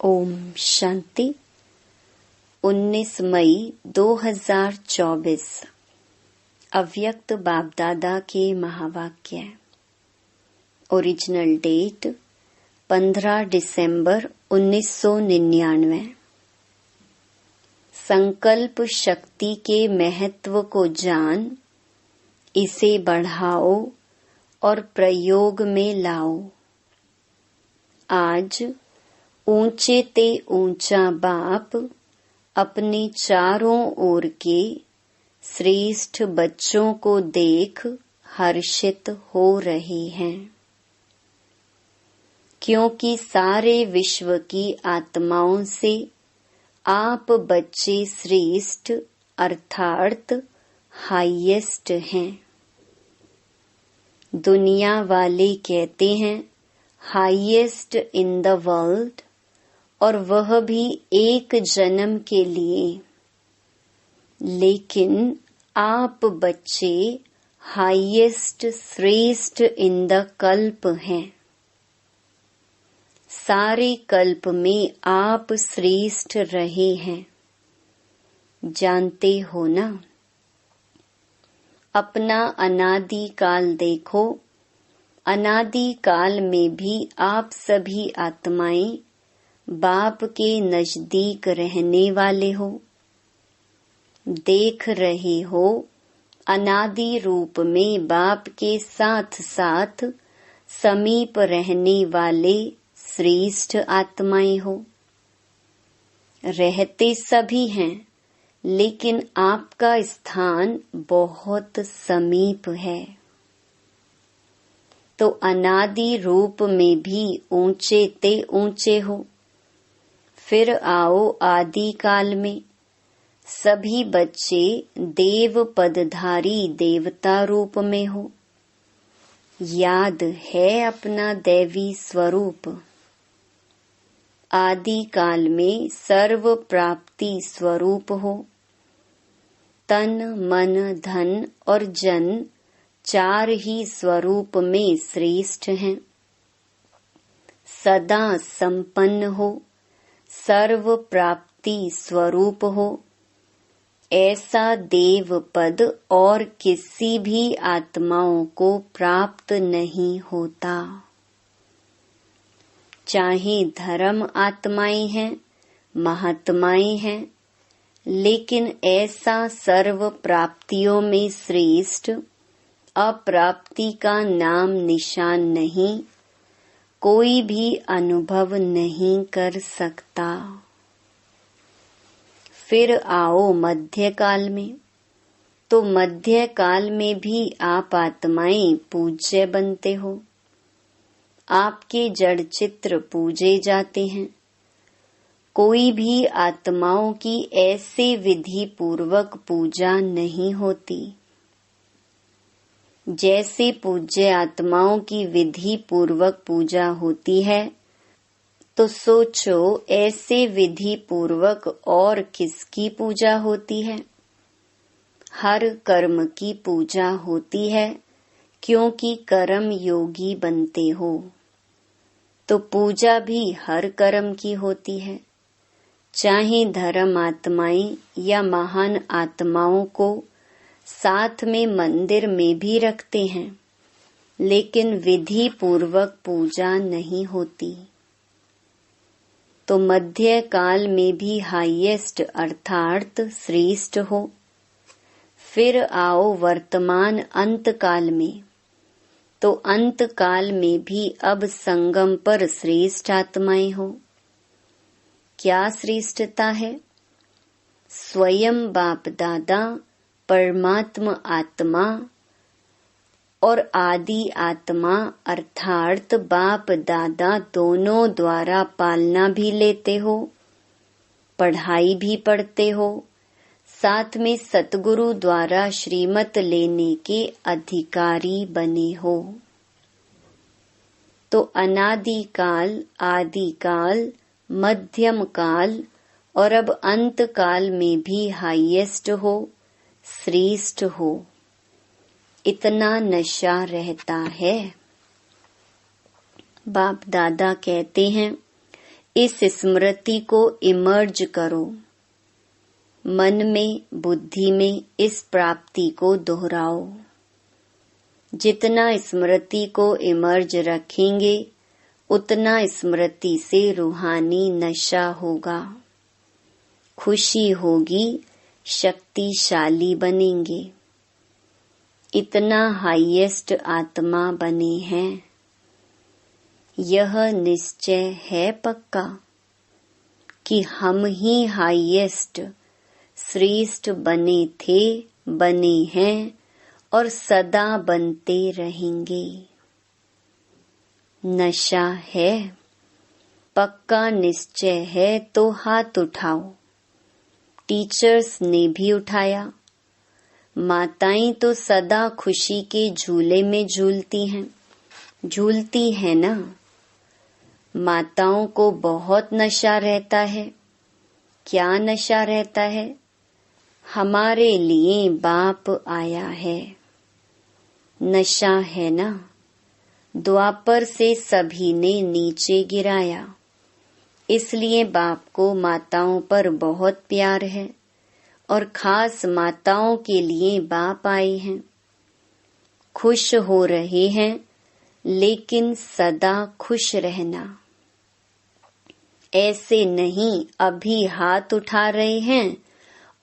ओम शांति। 19 मई 2024 अव्यक्त बाप दादा के महावाक्य। ओरिजिनल डेट 15 दिसंबर 1999। संकल्प शक्ति के महत्व को जान, इसे बढ़ाओ और प्रयोग में लाओ। आज ऊंचे ते ऊंचा बाप अपने चारों ओर के श्रेष्ठ बच्चों को देख हर्षित हो रहे हैं, क्योंकि सारे विश्व की आत्माओं से आप बच्चे श्रेष्ठ अर्थात हाईएस्ट हैं। दुनिया वाले कहते हैं हाईएस्ट इन द वर्ल्ड, और वह भी एक जन्म के लिए, लेकिन आप बच्चे हाईएस्ट श्रेष्ठ इन द कल्प हैं। सारे कल्प में आप श्रेष्ठ रहे हैं, जानते हो ना। अपना अनादि काल देखो। अनादि काल में भी आप सभी आत्माएं बाप के नजदीक रहने वाले हो। देख रहे हो अनादि रूप में बाप के साथ साथ समीप रहने वाले श्रेष्ठ आत्माएं हो। रहते सभी हैं, लेकिन आपका स्थान बहुत समीप है। तो अनादि रूप में भी ऊंचे ते ऊंचे हो। फिर आओ आदि काल में, सभी बच्चे देव पदधारी देवता रूप में हो। याद है अपना दैवी स्वरूप। आदि काल में सर्व प्राप्ति स्वरूप हो। तन मन धन और जन चार ही स्वरूप में श्रेष्ठ हैं। सदा संपन्न हो, सर्व प्राप्ति स्वरूप हो। ऐसा देव पद और किसी भी आत्माओं को प्राप्त नहीं होता। चाहे धर्म आत्माएं हैं, महात्माएं हैं, लेकिन ऐसा सर्व प्राप्तियों में श्रेष्ठ अप्राप्ति का नाम निशान नहीं, कोई भी अनुभव नहीं कर सकता। फिर आओ मध्य काल में। तो मध्य काल में भी आप आत्माएं पूज्य बनते हो। आपके जड़ चित्र पूजे जाते हैं। कोई भी आत्माओं की ऐसे विधि पूर्वक पूजा नहीं होती। जैसे पूज्य आत्माओं की विधि पूर्वक पूजा होती है, तो सोचो ऐसे विधि पूर्वक और किसकी पूजा होती है? हर कर्म की पूजा होती है, क्योंकि कर्म योगी बनते हो। तो पूजा भी हर कर्म की होती है। चाहे धर्म आत्माएं या महान आत्माओं को साथ में मंदिर में भी रखते हैं, लेकिन विधि पूर्वक पूजा नहीं होती। तो मध्य काल में भी हाईएस्ट अर्थात श्रेष्ठ हो। फिर आओ वर्तमान अंत काल में। तो अंत काल में भी अब संगम पर श्रेष्ठ आत्माएं हो। क्या श्रेष्ठता है? स्वयं बाप दादा परमात्मा आत्मा और आदि आत्मा अर्थात बाप दादा दोनों द्वारा पालना भी लेते हो, पढ़ाई भी पढ़ते हो, साथ में सतगुरु द्वारा श्रीमत लेने के अधिकारी बने हो। तो अनादि काल, आदि काल, मध्यम काल और अब अंत काल में भी हाईएस्ट हो, श्रेष्ठ हो। इतना नशा रहता है। बाप दादा कहते हैं इस स्मृति को इमर्ज करो। मन में, बुद्धि में इस प्राप्ति को दोहराओ। जितना स्मृति को इमर्ज रखेंगे उतना स्मृति से रूहानी नशा होगा, खुशी होगी, शक्तिशाली बनेंगे। इतना हाईएस्ट आत्मा बने हैं। यह निश्चय है पक्का कि हम ही हाईएस्ट श्रेष्ठ बने थे, बने हैं और सदा बनते रहेंगे। नशा है, पक्का निश्चय है तो हाथ उठाओ। टीचर्स ने भी उठाया। माताएं तो सदा खुशी के झूले में झूलती हैं ना। माताओं को बहुत नशा रहता है। क्या नशा रहता है? हमारे लिए बाप आया है। नशा है ना। द्वापर से सभी ने नीचे गिराया, इसलिए बाप को माताओं पर बहुत प्यार है और खास माताओं के लिए बाप आए हैं। खुश हो रहे हैं, लेकिन सदा खुश रहना। ऐसे नहीं अभी हाथ उठा रहे हैं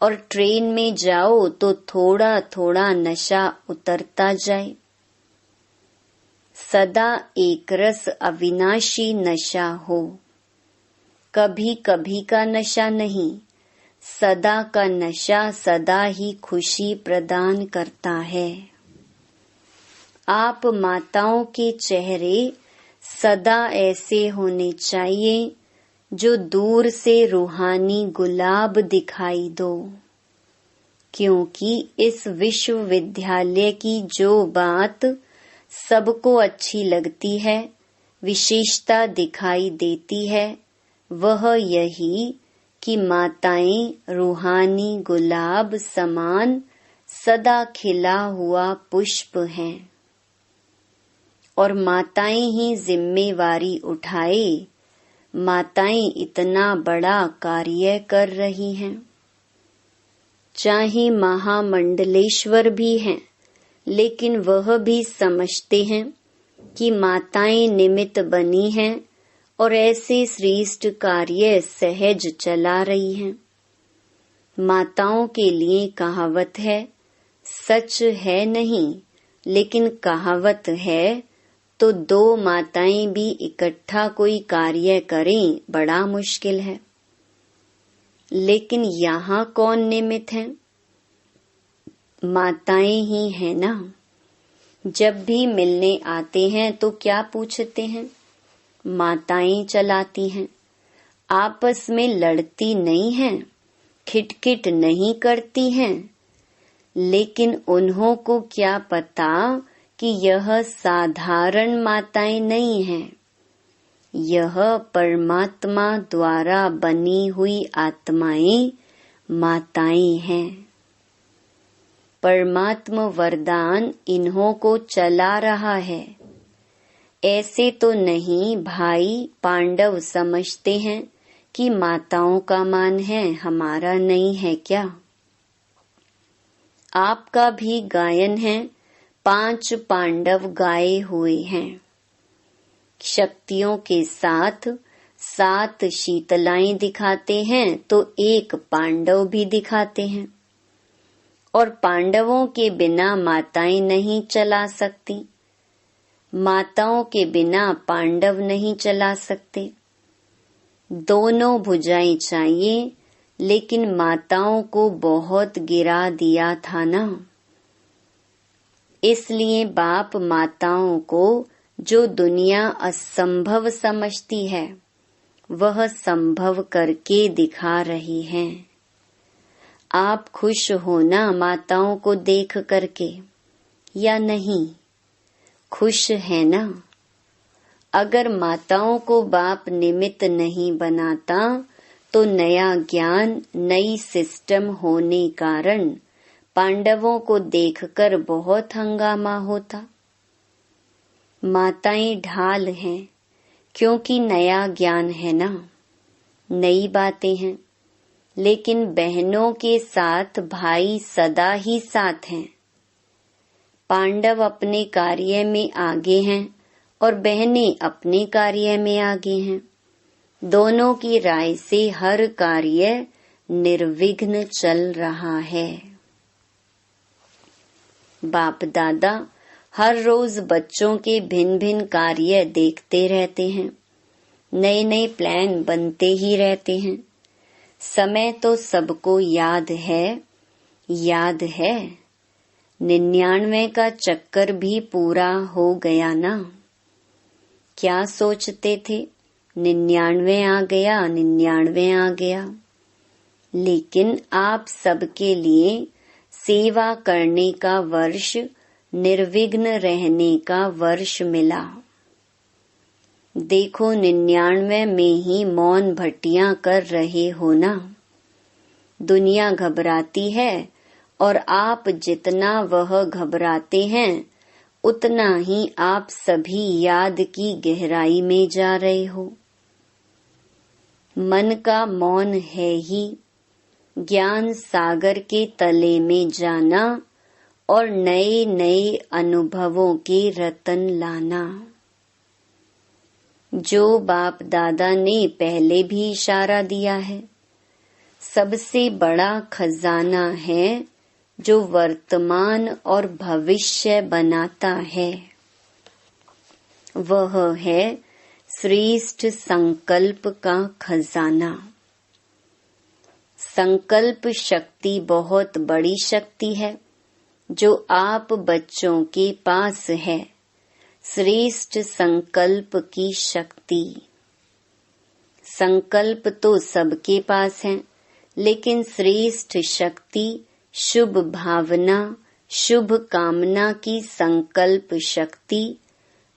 और ट्रेन में जाओ तो थोड़ा थोड़ा नशा उतरता जाए। सदा एक रस अविनाशी नशा हो, कभी कभी का नशा नहीं। सदा का नशा सदा ही खुशी प्रदान करता है। आप माताओं के चेहरे सदा ऐसे होने चाहिए जो दूर से रूहानी गुलाब दिखाई दो, क्योंकि इस विश्वविद्यालय की जो बात सबको अच्छी लगती है, विशेषता दिखाई देती है, वह यही कि माताएं रूहानी गुलाब समान सदा खिला हुआ पुष्प हैं और माताएं ही जिम्मेवारी उठाए। माताएं इतना बड़ा कार्य कर रही हैं। चाहे महामंडलेश्वर भी हैं, लेकिन वह भी समझते हैं कि माताएं निमित्त बनी हैं और ऐसे श्रेष्ठ कार्य सहज चला रही हैं। माताओं के लिए कहावत है, सच है नहीं लेकिन कहावत है, तो दो माताएं भी इकट्ठा कोई कार्य करें बड़ा मुश्किल है। लेकिन यहाँ कौन निमित्त है? माताएं ही है ना। जब भी मिलने आते हैं तो क्या पूछते हैं? माताएं चलाती हैं। आपस में लड़ती नहीं हैं, खिटखिट नहीं करती हैं। लेकिन उन्हों को क्या पता कि यह साधारण माताएं नहीं हैं। यह परमात्मा द्वारा बनी हुई आत्माएं माताएं हैं। परमात्मा वरदान इन्हों को चला रहा है। ऐसे तो नहीं भाई पांडव समझते हैं कि माताओं का मान है, हमारा नहीं है क्या? आपका भी गायन है, 5 पांडव गाए हुए हैं। शक्तियों के साथ 7 शीतलाएं दिखाते हैं तो 1 पांडव भी दिखाते हैं। और पांडवों के बिना माताएं नहीं चला सकती, माताओं के बिना पांडव नहीं चला सकते। दोनों भुजाएं चाहिए, लेकिन माताओं को बहुत गिरा दिया था ना। इसलिए बाप माताओं को जो दुनिया असंभव समझती है, वह संभव करके दिखा रही हैं। आप खुश हो ना माताओं को देख करके, या नहीं? खुश है ना? अगर माताओं को बाप निमित्त नहीं बनाता तो नया ज्ञान, नई सिस्टम होने कारण पांडवों को देखकर बहुत हंगामा होता। माताएं ढाल हैं, क्योंकि नया ज्ञान है ना। नई बातें हैं, लेकिन बहनों के साथ भाई सदा ही साथ हैं। पांडव अपने कार्य में आगे हैं और बहनें अपने कार्य में आगे हैं। दोनों की राय से हर कार्य निर्विघ्न चल रहा है। बाप दादा हर रोज बच्चों के भिन्न भिन्न कार्य देखते रहते हैं। नए नए प्लान बनते ही रहते हैं। समय तो सबको याद है। 99 का चक्कर भी पूरा हो गया ना। क्या सोचते थे? 99 आ गया। लेकिन आप सबके लिए सेवा करने का वर्ष, निर्विघ्न रहने का वर्ष मिला। देखो 99 में ही मौन भट्टियां कर रहे हो ना। दुनिया घबराती है और आप जितना वह घबराते हैं उतना ही आप सभी याद की गहराई में जा रहे हो। मन का मौन है ही ज्ञान सागर के तले में जाना और नए नए अनुभवों के रतन लाना। जो बाप दादा ने पहले भी इशारा दिया है, सबसे बड़ा खजाना है जो वर्तमान और भविष्य बनाता है। वह है श्रेष्ठ संकल्प का खजाना। संकल्प शक्ति बहुत बड़ी शक्ति है जो आप बच्चों के पास है। श्रेष्ठ संकल्प की शक्ति। संकल्प तो सबके पास है, लेकिन श्रेष्ठ शक्ति शुभ भावना, शुभ कामना की संकल्प शक्ति,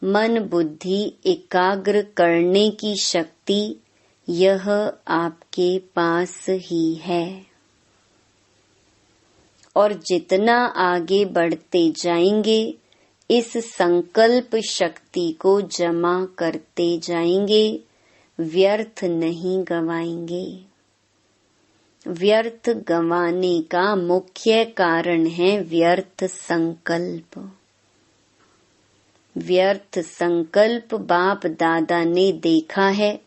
मन बुद्धि एकाग्र करने की शक्ति, यह आपके पास ही है। और जितना आगे बढ़ते जाएंगे इस संकल्प शक्ति को जमा करते जाएंगे, व्यर्थ नहीं गवाएंगे। व्यर्थ गंवाने का मुख्य कारण है व्यर्थ संकल्प। व्यर्थ संकल्प बाप दादा ने देखा है।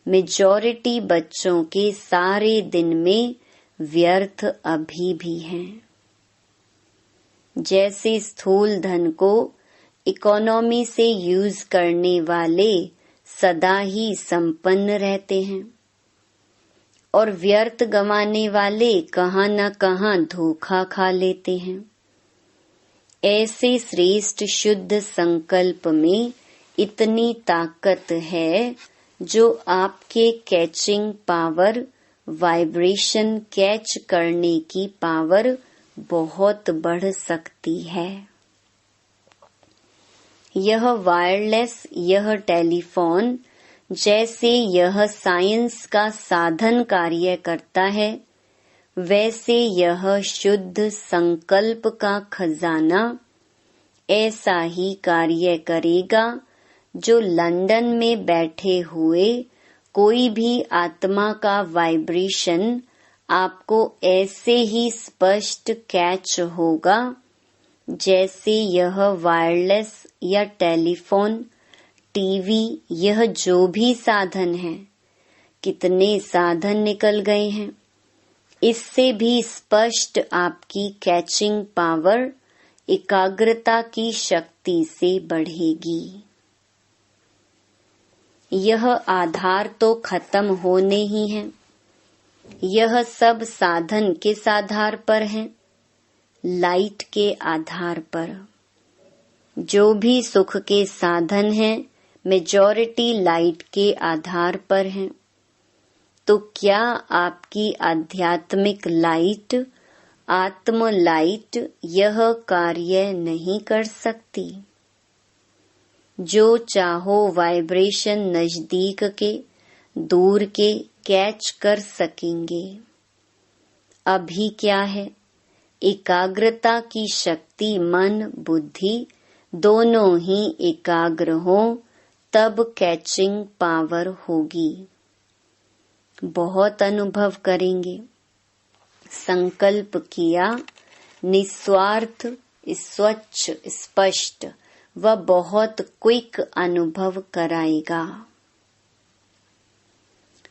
मेजॉरिटी बच्चों के सारे दिन में व्यर्थ अभी भी हैं। जैसे स्थूल धन को इकोनॉमी से यूज करने वाले सदा ही संपन्न रहते हैं और व्यर्थ गंवाने वाले कहाँ न कहाँ धोखा खा लेते हैं। ऐसे श्रेष्ठ शुद्ध संकल्प में इतनी ताकत है जो आपके कैचिंग पावर, वाइब्रेशन कैच करने की पावर बहुत बढ़ सकती है। यह वायरलेस, यह टेलीफोन जैसे यह साइंस का साधन कार्य करता है, वैसे यह शुद्ध संकल्प का खजाना ऐसा ही कार्य करेगा जो लंदन में बैठे हुए कोई भी आत्मा का वाइब्रेशन आपको ऐसे ही स्पष्ट कैच होगा जैसे यह वायरलेस या टेलीफोन, टीवी, यह जो भी साधन है। कितने साधन निकल गए हैं, इससे भी स्पष्ट आपकी कैचिंग पावर एकाग्रता की शक्ति से बढ़ेगी। यह आधार तो खत्म होने ही है। यह सब साधन किस आधार पर है? लाइट के आधार पर। जो भी सुख के साधन हैं, मेजॉरिटी लाइट के आधार पर हैं। तो क्या आपकी आध्यात्मिक लाइट, आत्म लाइट यह कार्य नहीं कर सकती? जो चाहो वाइब्रेशन नजदीक के, दूर के कैच कर सकेंगे। अभी क्या है? एकाग्रता की शक्ति, मन बुद्धि दोनों ही एकाग्र हो तब कैचिंग पावर होगी। बहुत अनुभव करेंगे। संकल्प किया, निस्वार्थ, स्वच्छ, स्पष्ट व बहुत क्विक अनुभव कराएगा।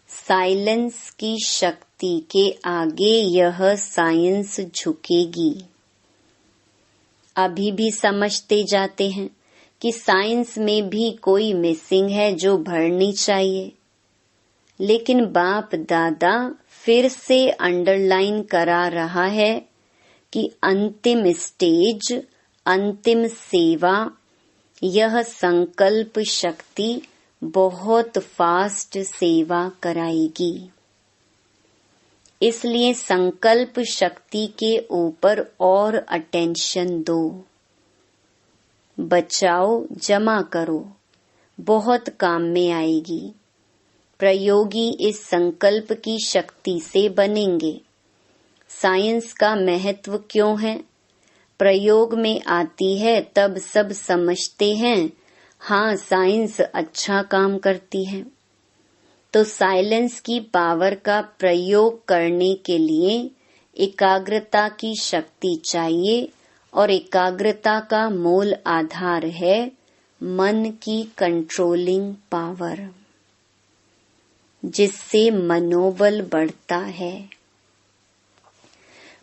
साइलेंस की शक्ति के आगे यह साइंस झुकेगी। अभी भी समझते जाते हैं कि साइंस में भी कोई मिसिंग है जो भरनी चाहिए, लेकिन बाप दादा फिर से अंडरलाइन करा रहा है कि अंतिम स्टेज, अंतिम सेवा, यह संकल्प शक्ति बहुत फास्ट सेवा कराएगी। इसलिए संकल्प शक्ति के ऊपर और अटेंशन दो। बचाओ, जमा करो, बहुत काम में आएगी। प्रयोगी इस संकल्प की शक्ति से बनेंगे। साइंस का महत्व क्यों है? प्रयोग में आती है तब सब समझते हैं, हाँ साइंस अच्छा काम करती है। तो साइलेंस की पावर का प्रयोग करने के लिए एकाग्रता की शक्ति चाहिए, और एकाग्रता का मूल आधार है मन की कंट्रोलिंग पावर, जिससे मनोबल बढ़ता है।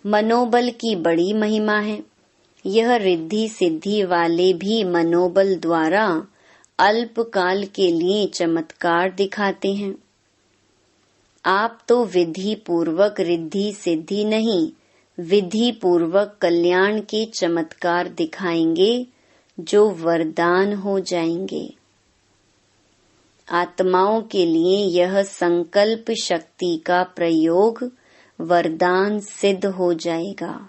मनोबल की बड़ी महिमा है। यह रिद्धि सिद्धि वाले भी मनोबल द्वारा अल्पकाल के लिए चमत्कार दिखाते हैं। आप तो विधि पूर्वक रिद्धि सिद्धि नहीं, विधि पूर्वक कल्याण के चमत्कार दिखाएंगे जो वरदान हो जाएंगे। आत्माओं के लिए यह संकल्प शक्ति का प्रयोग वरदान सिद्ध हो जाएगा।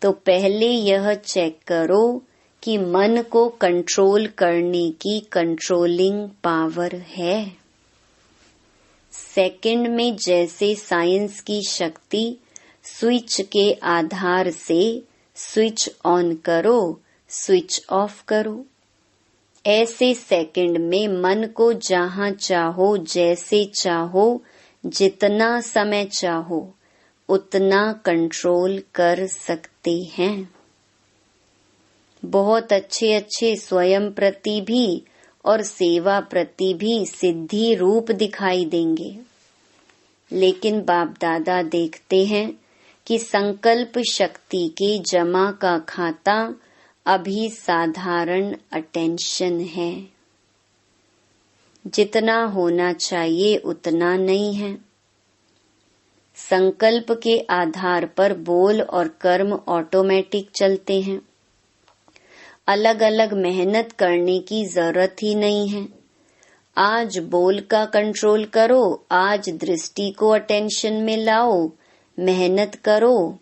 तो पहले यह चेक करो कि मन को कंट्रोल करने की कंट्रोलिंग पावर है। सेकंड में जैसे साइंस की शक्ति स्विच के आधार से स्विच ऑन करो, स्विच ऑफ करो, ऐसे सेकंड में मन को जहां चाहो, जैसे चाहो, जितना समय चाहो उतना कंट्रोल कर सकते हैं। बहुत अच्छे अच्छे स्वयं प्रति भी और सेवा प्रति भी सिद्धि रूप दिखाई देंगे, लेकिन बाप दादा देखते हैं कि संकल्प शक्ति के जमा का खाता अभी साधारण अटेंशन है। जितना होना चाहिए उतना नहीं है। संकल्प के आधार पर बोल और कर्म ऑटोमेटिक चलते हैं। अलग अलग मेहनत करने की जरूरत ही नहीं है। आज बोल का कंट्रोल करो, आज दृष्टि को अटेंशन में लाओ, मेहनत करो,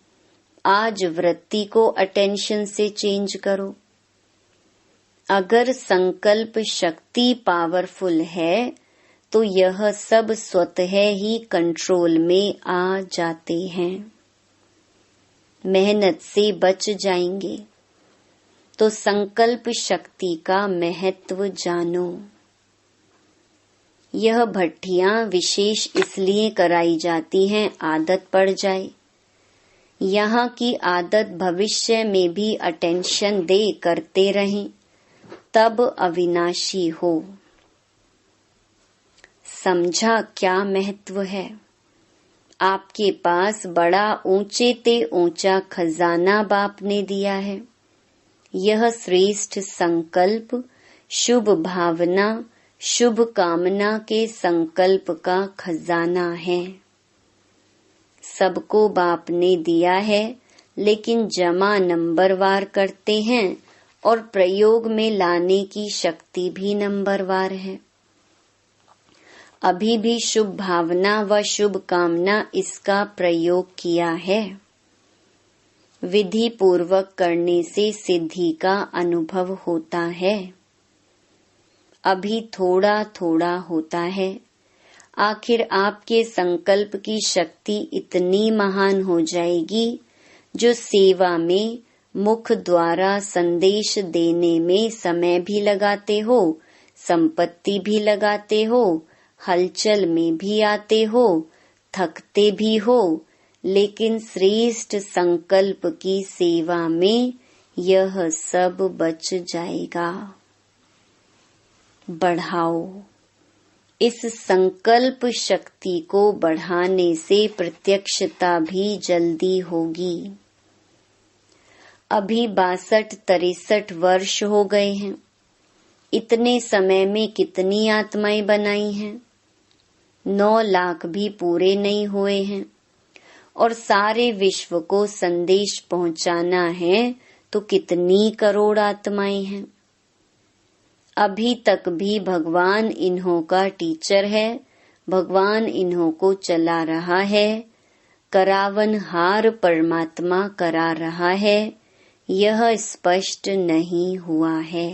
आज वृत्ति को अटेंशन से चेंज करो। अगर संकल्प शक्ति पावरफुल है तो यह सब स्वतः ही कंट्रोल में आ जाते हैं, मेहनत से बच जाएंगे। तो संकल्प शक्ति का महत्व जानो। यह भट्टियां विशेष इसलिए कराई जाती हैं आदत पड़ जाए। यहाँ की आदत भविष्य में भी अटेंशन दे करते रहें, तब अविनाशी हो। समझा क्या महत्व है? आपके पास बड़ा ऊंचे ते ऊंचा खजाना बाप ने दिया है। यह श्रेष्ठ संकल्प, शुभ भावना, शुभ कामना के संकल्प का खजाना है। सबको बाप ने दिया है, लेकिन जमा नंबरवार करते हैं और प्रयोग में लाने की शक्ति भी नंबरवार है। अभी भी शुभ भावना व शुभ कामना इसका प्रयोग किया है। विधि पूर्वक करने से सिद्धि का अनुभव होता है। अभी थोड़ा थोड़ा होता है। आखिर आपके संकल्प की शक्ति इतनी महान हो जाएगी जो सेवा में मुख द्वारा संदेश देने में समय भी लगाते हो, संपत्ति भी लगाते हो, हलचल में भी आते हो, थकते भी हो, लेकिन श्रेष्ठ संकल्प की सेवा में यह सब बच जाएगा। बढ़ाओ। इस संकल्प शक्ति को बढ़ाने से प्रत्यक्षता भी जल्दी होगी। अभी 62-63 वर्ष हो गए हैं। इतने समय में कितनी आत्माएं बनाई हैं? 9 लाख भी पूरे नहीं हुए हैं और सारे विश्व को संदेश पहुंचाना है तो कितनी करोड़ आत्माएं हैं। अभी तक भी भगवान इन्हों का टीचर है, भगवान इन्हों को चला रहा है, करावनहार परमात्मा करा रहा है, यह स्पष्ट नहीं हुआ है।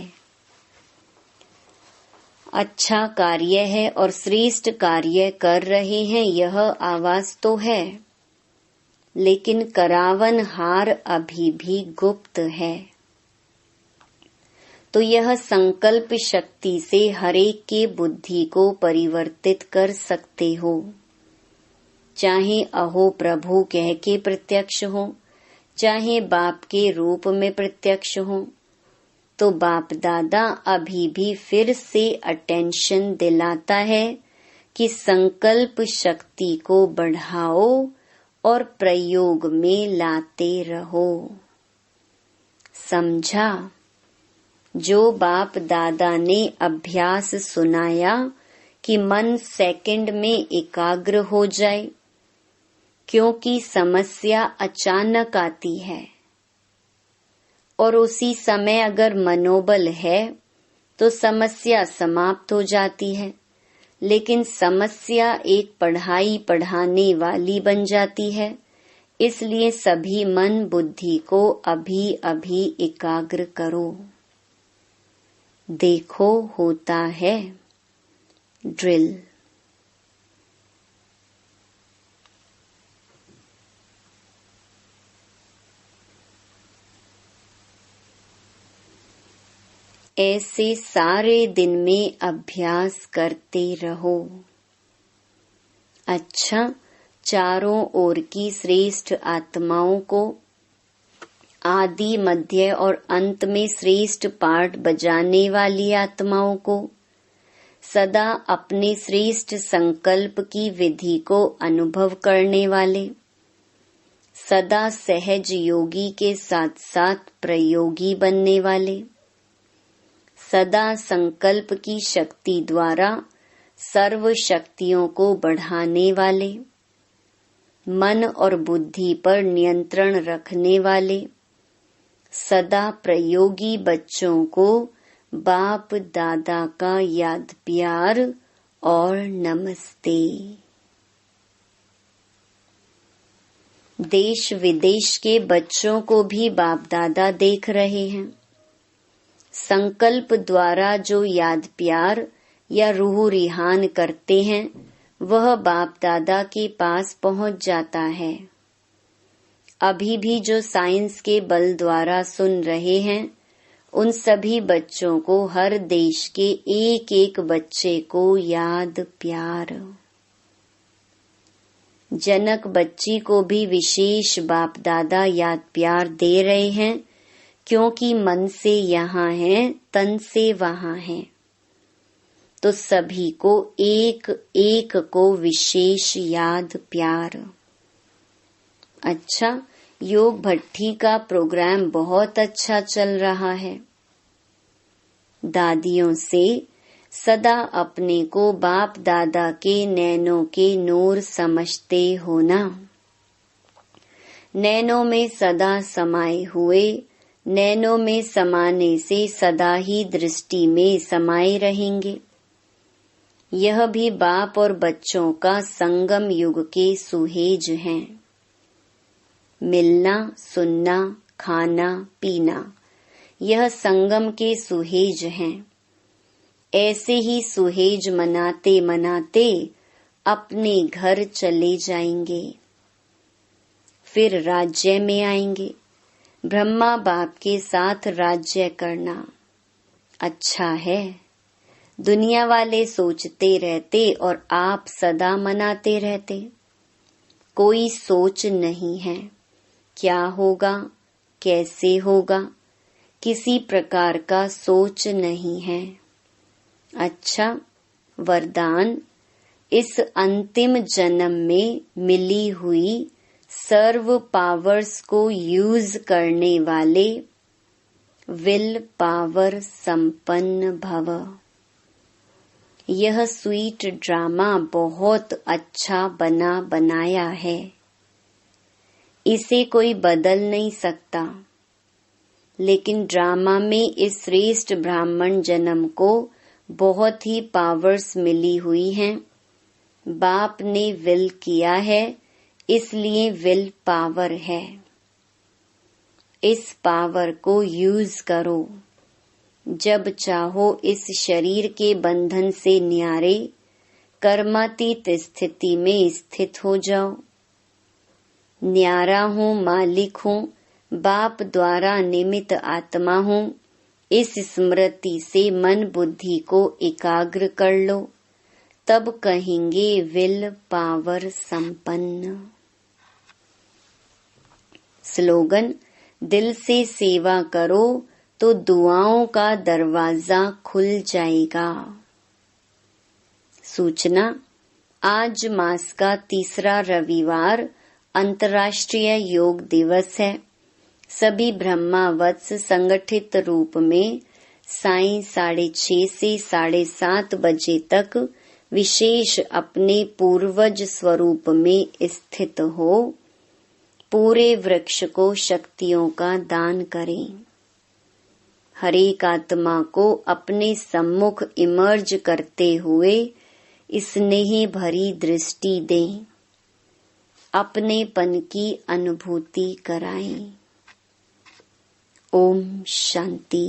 अच्छा कार्य है और श्रेष्ठ कार्य कर रहे हैं, यह आवाज तो है, लेकिन करावनहार अभी भी गुप्त है। तो यह संकल्प शक्ति से हरेक के बुद्धि को परिवर्तित कर सकते हो। चाहे अहो प्रभु कह के प्रत्यक्ष हो, चाहे बाप के रूप में प्रत्यक्ष हो, तो बाप दादा अभी भी फिर से अटेंशन दिलाता है कि संकल्प शक्ति को बढ़ाओ और प्रयोग में लाते रहो। समझा? जो बाप दादा ने अभ्यास सुनाया कि मन सेकंड में एकाग्र हो जाए, क्योंकि समस्या अचानक आती है और उसी समय अगर मनोबल है तो समस्या समाप्त हो जाती है, लेकिन समस्या एक पढ़ाई पढ़ाने वाली बन जाती है। इसलिए सभी मन बुद्धि को अभी अभी एकाग्र करो। देखो होता है ड्रिल। ऐसे सारे दिन में अभ्यास करते रहो। अच्छा, चारों ओर की श्रेष्ठ आत्माओं को आदि मध्य और अंत में श्रेष्ठ पाठ बजाने वाली आत्माओं को सदा अपने श्रेष्ठ संकल्प की विधि को अनुभव करने वाले, सदा सहज योगी के साथ साथ प्रयोगी बनने वाले, सदा संकल्प की शक्ति द्वारा सर्व शक्तियों को बढ़ाने वाले, मन और बुद्धि पर नियंत्रण रखने वाले, सदा प्रयोगी बच्चों को बाप दादा का याद प्यार और नमस्ते। देश विदेश के बच्चों को भी बाप दादा देख रहे हैं। संकल्प द्वारा जो याद प्यार या रूह रिहान करते हैं, वह बाप दादा के पास पहुंच जाता है। अभी भी जो साइंस के बल द्वारा सुन रहे हैं, उन सभी बच्चों को हर देश के एक एक बच्चे को याद प्यार। जनक बच्ची को भी विशेष बाप दादा याद प्यार दे रहे हैं, क्योंकि मन से यहाँ है, तन से वहाँ है। तो सभी को एक एक को विशेष याद प्यार। अच्छा, योग भट्ठी का प्रोग्राम बहुत अच्छा चल रहा है। दादियों से सदा अपने को बाप दादा के नैनों के नूर समझते होना। नैनों में सदा समाये हुए, नैनों में समाने से सदा ही दृष्टि में समाये रहेंगे। यह भी बाप और बच्चों का संगम युग के सुहेज हैं। मिलना, सुनना, खाना, पीना, यह संगम के सुहेज हैं। ऐसे ही सुहेज मनाते मनाते अपने घर चले जाएंगे, फिर राज्य में आएंगे। ब्रह्मा बाप के साथ राज्य करना अच्छा है। दुनिया वाले सोचते रहते और आप सदा मनाते रहते। कोई सोच नहीं है, क्या होगा, कैसे होगा, किसी प्रकार का सोच नहीं है। अच्छा, वरदान, इस अंतिम जन्म में मिली हुई सर्व पावर्स को यूज करने वाले विल पावर संपन्न भव। यह स्वीट ड्रामा बहुत अच्छा बनाया है। इसे कोई बदल नहीं सकता, लेकिन ड्रामा में इस श्रेष्ठ ब्राह्मण जन्म को बहुत ही पावर्स मिली हुई हैं। बाप ने विल किया है, इसलिए विल पावर है। इस पावर को यूज करो। जब चाहो इस शरीर के बंधन से न्यारे कर्मातीत स्थिति में स्थित हो जाओ। न्यारा हूँ, मालिक हूँ, बाप द्वारा निमित्त आत्मा हूँ, इस स्मृति से मन बुद्धि को एकाग्र कर लो, तब कहेंगे विल पावर संपन्न। स्लोगन, दिल से सेवा करो तो दुआओं का दरवाजा खुल जाएगा। सूचना, आज मास का तीसरा रविवार अंतर्राष्ट्रीय योग दिवस है। सभी ब्रह्मावत्स संगठित रूप में सायं 6:30 से 7:30 बजे तक विशेष अपने पूर्वज स्वरूप में स्थित हो पूरे वृक्ष को शक्तियों का दान करें। हरेक आत्मा को अपने सम्मुख इमर्ज करते हुए स्नेह भरी दृष्टि दें, अपनेपन की अनुभूति कराएं। ओम शांति।